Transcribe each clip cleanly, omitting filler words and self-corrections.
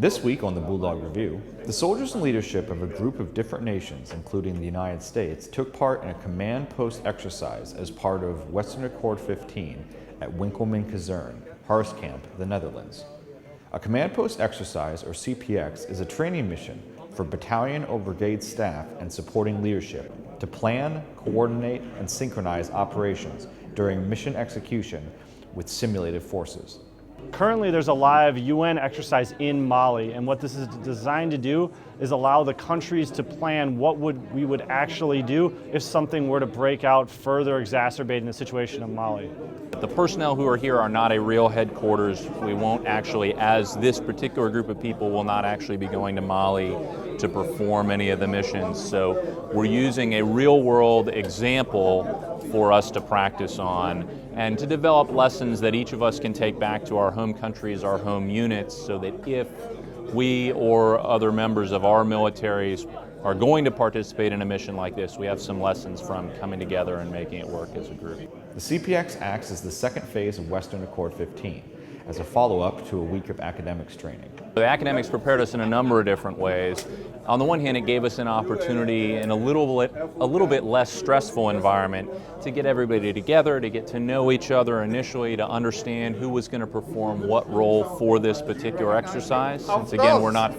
This week on the Bulldog Review, the soldiers and leadership of a group of different nations, including the United States, took part in a command post exercise as part of Western Accord 15 at Winkelman, Kazern, Harskamp, the Netherlands. A command post exercise, or CPX, is a training mission for battalion or brigade staff and supporting leadership to plan, coordinate, and synchronize operations during mission execution with simulated forces. Currently, there's a live UN exercise in Mali, and what this is designed to do is allow the countries to plan what we would actually do if something were to break out, further exacerbating the situation in Mali. The personnel who are here are not a real headquarters. We won't actually, as this particular group of people will not actually be going to Mali to perform any of the missions. So we're using a real-world example for us to practice on and to develop lessons that each of us can take back to our home countries, our home units, so that if we or other members of our militaries are going to participate in a mission like this, we have some lessons from coming together and making it work as a group. The CPX acts as the second phase of Western Accord 15, as a follow-up to a week of academics training. The academics prepared us in a number of different ways. On the one hand, it gave us an opportunity in a little bit less stressful environment to get everybody together, to get to know each other initially, to understand who was going to perform what role for this particular exercise. Since again, we're not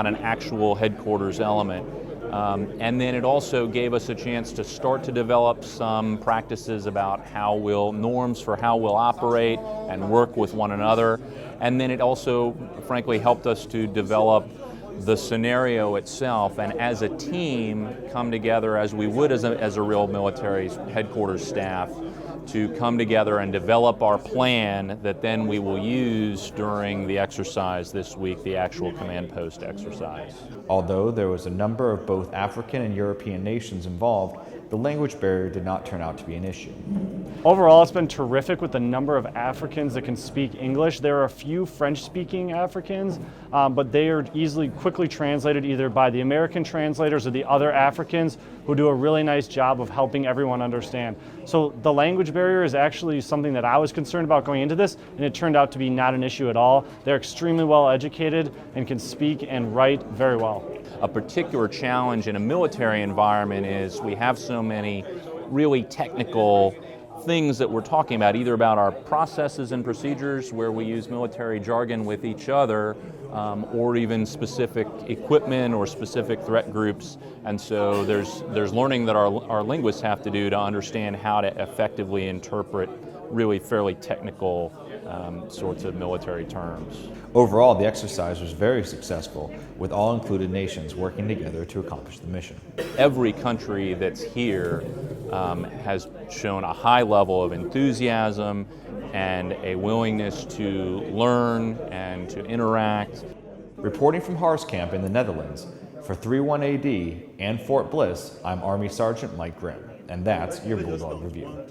an actual headquarters element. And then it also gave us a chance to start to develop some practices about norms for how we'll operate and work with one another. And then it also, frankly, helped us to develop the scenario itself, and as a team come together as we would as a real military headquarters staff to come together and develop our plan that then we will use during the exercise this week, the actual command post exercise. Although there was a number of both African and European nations involved, the language barrier did not turn out to be an issue. Overall, it's been terrific with the number of Africans that can speak English. There are a few French-speaking Africans, but they are quickly translated either by the American translators or the other Africans who do a really nice job of helping everyone understand. So the language barrier is actually something that I was concerned about going into this, and it turned out to be not an issue at all. They're extremely well educated and can speak and write very well. A particular challenge in a military environment is we have so many really technical things that we're talking about, either about our processes and procedures where we use military jargon with each other, or even specific equipment or specific threat groups. And so there's learning that our linguists have to do to understand how to effectively interpret really fairly technical sorts of military terms. Overall, the exercise was very successful, with all included nations working together to accomplish the mission. Every country that's here has shown a high level of enthusiasm and a willingness to learn and to interact. Reporting from Harskamp in the Netherlands, for 31AD and Fort Bliss, I'm Army Sergeant Mike Grimm, and that's your Bulldog Review.